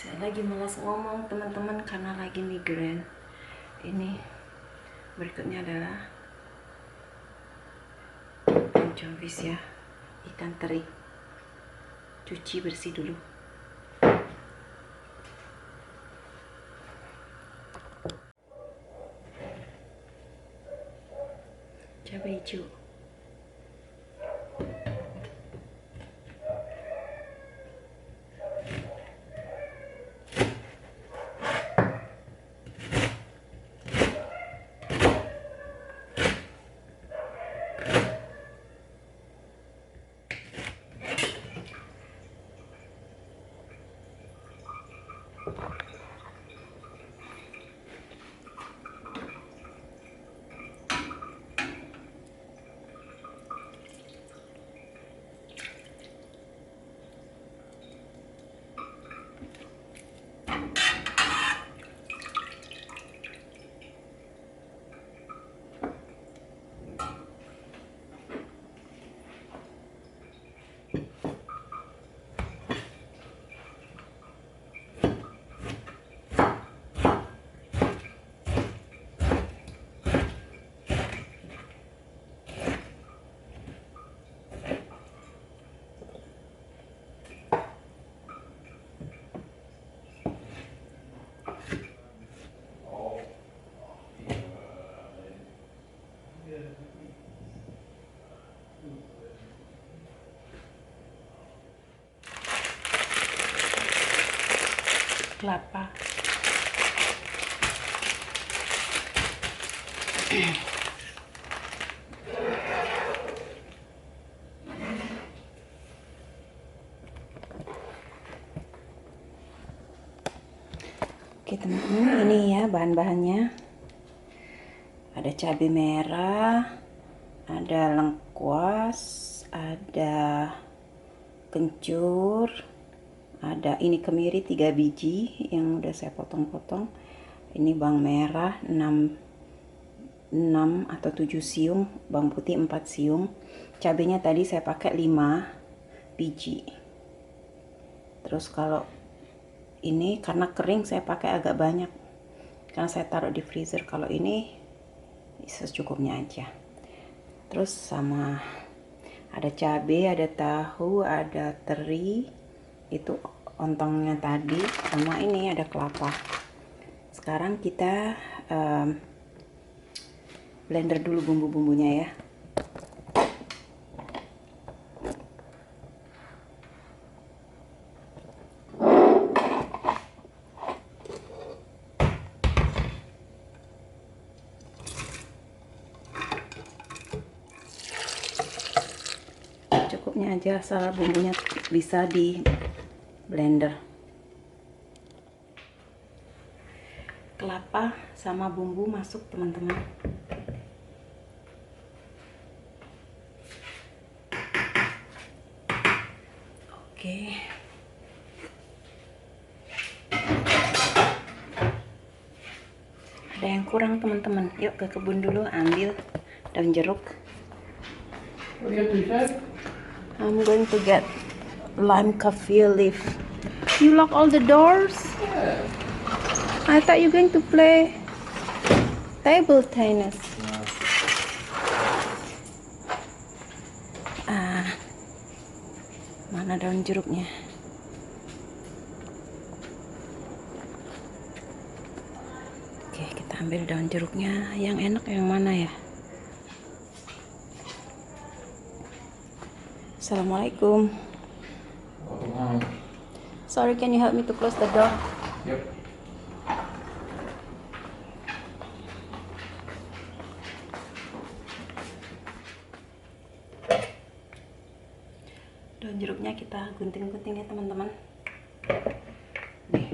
Saya lagi malas ngomong teman-teman karena lagi migrain. Ini berikutnya adalah anchovies ya, ikan teri. Cuci bersih dulu. Cabai hijau. Kelapa. Oke teman-teman, ini ya bahan-bahannya. Ada cabai merah, ada lengkuas, ada kencur, ada ini kemiri 3 biji yang udah saya potong-potong. Ini bawang merah 6 atau 7 siung, bawang putih 4 siung. Cabenya tadi saya pakai 5 biji. Terus kalau ini karena kering saya pakai agak banyak karena saya taruh di freezer. Kalau ini secukupnya aja. Terus sama ada cabai, ada tahu, ada teri, itu ontongnya tadi, sama ini ada kelapa. Sekarang kita blender dulu bumbu-bumbunya ya. Cukupnya aja asal bumbunya bisa di blender. Kelapa sama bumbu masuk teman-teman. Oke. Ada yang kurang teman-teman. Yuk ke kebun dulu ambil daun jeruk. I'm going to get lime coffee leaf. You lock all the doors? Yeah. I thought you're going to play table tennis. Mana daun jeruknya? Oke, kita ambil daun jeruknya. Yang enak yang mana ya? Assalamualaikum. Sorry, can you help me to close the door? Yep. Daun jeruknya kita gunting-gunting ya teman-teman. Nih.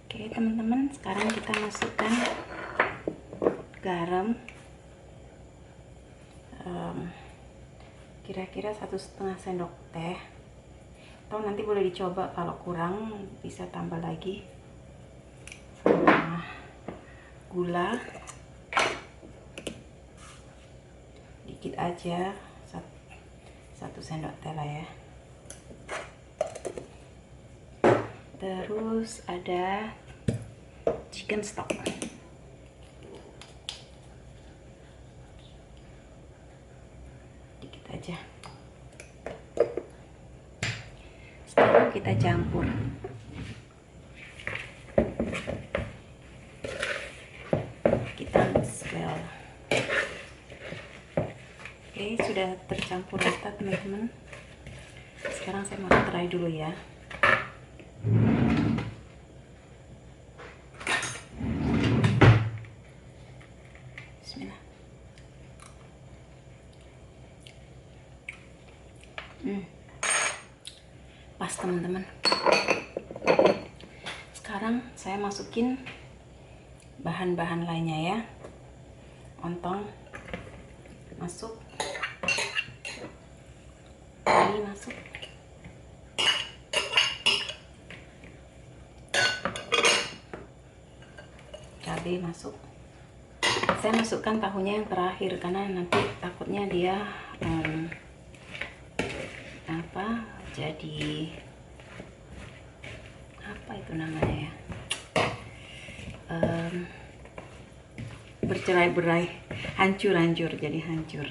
Oke teman-teman, sekarang kita masukkan garam. Kira-kira 1,5 sendok teh, atau nanti boleh dicoba kalau kurang bisa tambah lagi. Sama gula dikit aja, 1 sendok teh lah ya. Terus ada chicken stock. Dikit aja. Sekarang kita campur. Kita mix well. Oke, sudah tercampur rata teman-teman. Sekarang saya mau try dulu ya. Bismillah. Pas teman-teman. Sekarang saya masukin bahan-bahan lainnya ya. Ontong masuk, ini masuk, cabai masuk. Saya masukkan tahunya yang terakhir karena nanti takutnya dia jadi apa itu namanya ya, bercerai-berai, hancur jadi hancur.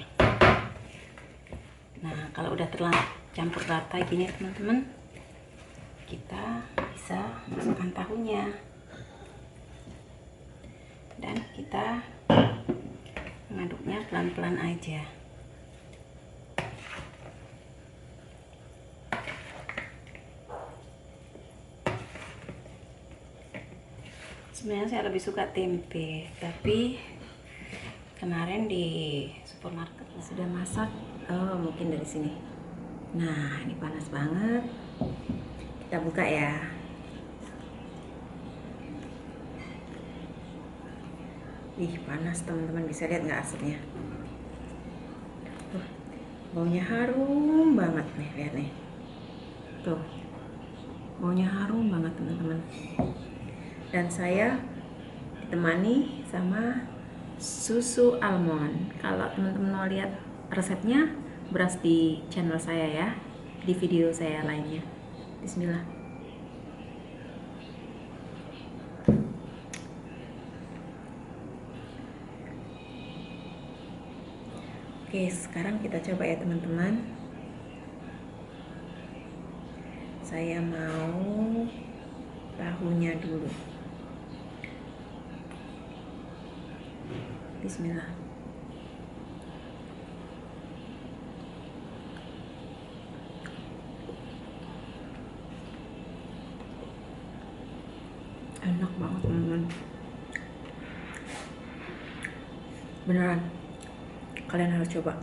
Nah, kalau udah tercampur rata gini teman-teman, kita bisa masukkan tahunya dan kita mengaduknya pelan-pelan aja. Sebenarnya saya lebih suka tempe, tapi kemarin di supermarket sudah masak. Oh, mungkin dari sini. Nah, ini panas banget. Kita buka ya. Ih, panas teman-teman, bisa lihat nggak asapnya? Tuh, baunya harum banget nih, lihat nih. Tuh, baunya harum banget teman-teman. Dan saya ditemani sama susu almond. Kalau teman-teman mau lihat resepnya, beras di channel saya ya, di video saya lainnya. Bismillah. Oke, sekarang kita coba ya teman-teman. Saya mau tahunya dulu. Bismillah. Enak banget teman-teman. Beneran, kalian harus coba.